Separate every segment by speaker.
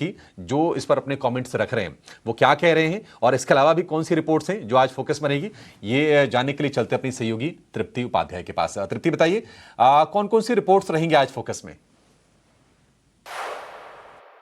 Speaker 1: की जो इस पर अपने कमेंट्स रख रहे हैं, वो क्या कह रहे हैं और इसके अलावा भी कौन सी रिपोर्ट्स हैं जो आज फोकस में रहेगी, ये जानने के लिए चलते अपनी सहयोगी तृप्ति उपाध्याय के पास। तृप्ति, बताइए कौन कौन सी रिपोर्ट्स रहेंगे आज फोकस में?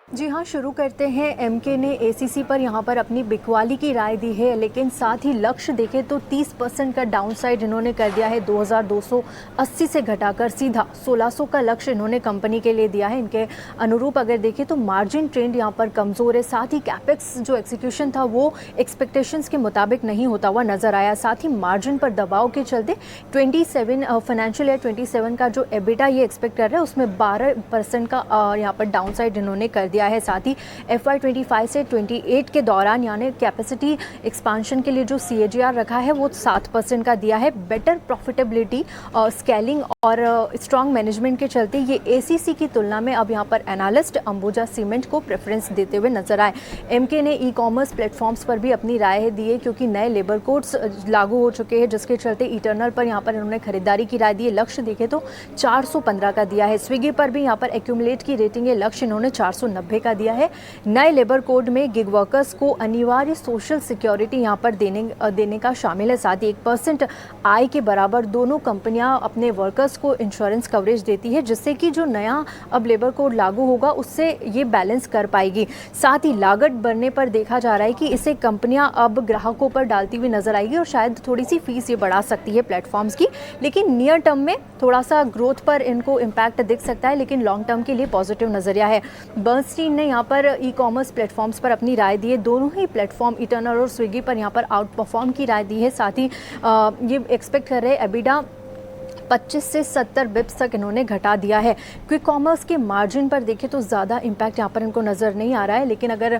Speaker 2: जी हाँ, शुरू करते हैं। एमके ने एसीसी पर यहाँ पर अपनी बिकवाली की राय दी है, लेकिन साथ ही लक्ष्य देखें तो 30% का डाउनसाइड इन्होंने कर दिया है। 2280 से घटाकर सीधा 1600 का लक्ष्य इन्होंने कंपनी के लिए दिया है। इनके अनुरूप अगर देखें तो मार्जिन ट्रेंड यहाँ पर कमज़ोर है। साथ ही कैपेक्स जो एक्सिक्यूशन था वो एक्सपेक्टेशंस के मुताबिक नहीं होता हुआ नजर आया। साथ ही मार्जिन पर दबाव के चलते 27 फाइनेंशियल ईयर 27 का जो एबिटा ये एक्सपेक्ट कर रहे हैं उसमें 12% का यहाँ पर डाउनसाइड इन्होंने कर दिया है। साथ ही FY25 से 28 के दौरान यानी कैपेसिटी एक्सपांशन के लिए जो CAGR रखा है वो 7% का दिया है। बेटर प्रॉफिटेबिलिटी, स्केलिंग और स्ट्रॉन्ग मैनेजमेंट के चलते ये ACC की तुलना में अब यहाँ पर एनालिस्ट अंबुजा सीमेंट को प्रेफरेंस देते हुए नजर आए। MK ने ई-कॉमर्स प्लेटफॉर्म्स पर भी अपनी राय दी है, क्योंकि नए लेबर कोड्स लागू हो चुके हैं, जिसके चलते इटर्नल पर यहाँ पर इन्होंने खरीदारी की राय दी है। लक्ष्य देखें तो 415 का दिया है। स्विगी पर भी यहाँ पर एक्यूमुलेट की रेटिंग है, लक्ष्य इन्होंने 490 का दिया है। नए लेबर कोड में गिग वर्कर्स को अनिवार्य सोशल सिक्योरिटी यहाँ पर देने का शामिल है। साथ ही 1% आय के बराबर दोनों कंपनियां अपने वर्कर्स को इंश्योरेंस कवरेज देती है, जिससे कि जो नया अब लेबर कोड लागू होगा उससे ये बैलेंस कर पाएगी। साथ ही लागत बढ़ने पर देखा जा रहा है कि इसे कंपनियां अब ग्राहकों पर डालती हुई नजर आएगी और शायद थोड़ी सी फीस ये बढ़ा सकती है प्लेटफॉर्म्स की, लेकिन नियर टर्म में थोड़ा सा ग्रोथ पर इनको इम्पैक्ट दिख सकता है, लेकिन लॉन्ग टर्म के लिए पॉजिटिव नजरिया है। बर्नस्टीन ने यहाँ पर ई-कॉमर्स प्लेटफॉर्म्स पर अपनी राय दी है। दोनों ही प्लेटफॉर्म इटर्नल और स्विगी पर यहाँ पर आउट परफॉर्म की राय दी है। साथ ही ये एक्सपेक्ट कर रहे हैं एबिडा 25 से 70 बिप्स तक इन्होंने घटा दिया है। क्विक कॉमर्स के मार्जिन पर देखें तो ज़्यादा इम्पैक्ट यहाँ पर इनको नज़र नहीं आ रहा है, लेकिन अगर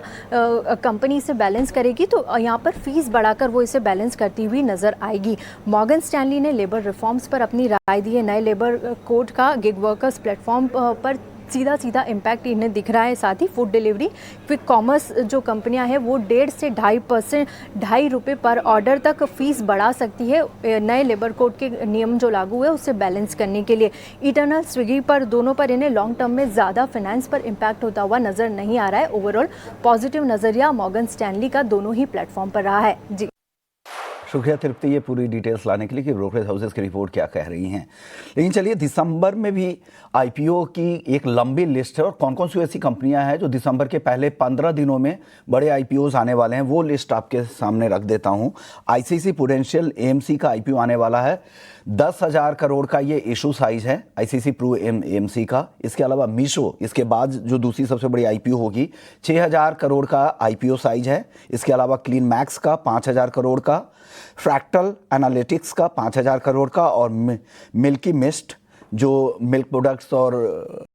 Speaker 2: कंपनी इसे बैलेंस करेगी तो यहाँ पर फीस बढ़ाकर वो इसे बैलेंस करती हुई नज़र आएगी। मॉर्गन स्टैनली ने लेबर रिफॉर्म्स पर अपनी राय दी है। नए लेबर कोड का गिग वर्कर्स प्लेटफॉर्म पर सीधा इम्पैक्ट इन्हें दिख रहा है। साथ ही फूड डिलीवरी, क्विक कॉमर्स जो कंपनियां हैं वो 1.5 से 2.5% ₹2.5 पर ऑर्डर तक फीस बढ़ा सकती है नए लेबर कोड के नियम जो लागू है उससे बैलेंस करने के लिए। इटर्नल, स्विगी पर दोनों पर इन्हें लॉन्ग टर्म में ज़्यादा फाइनेंस पर इम्पैक्ट होता हुआ नज़र नहीं आ रहा है। ओवरऑल पॉजिटिव नज़रिया मॉर्गन स्टैनली का दोनों ही प्लेटफॉर्म पर रहा है। जी
Speaker 3: शुक्रिया तृप्ति, ये पूरी डिटेल्स लाने के लिए कि ब्रोकरेज हाउसेस की रिपोर्ट क्या कह रही हैं। लेकिन चलिए, दिसंबर में भी IPO की एक लंबी लिस्ट है और कौन कौन सी ऐसी कंपनियां हैं जो दिसंबर के पहले 15 दिनों में बड़े IPOs आने वाले हैं, वो लिस्ट आपके सामने रख देता हूं। ICC प्रूडेंशियल AMC का IPO आने वाला है। 10,000 करोड़ का ये इशू साइज है ICC प्रू AMC का। इसके अलावा मीशो इसके बाद जो दूसरी सबसे बड़ी IPO होगी, 6,000 करोड़ का IPO साइज है। इसके अलावा क्लीन मैक्स का 5,000 करोड़ का, फ्रैक्टल एनालिटिक्स का 5,000 करोड़ का और मिल्की मिस्ट जो मिल्क प्रोडक्ट्स और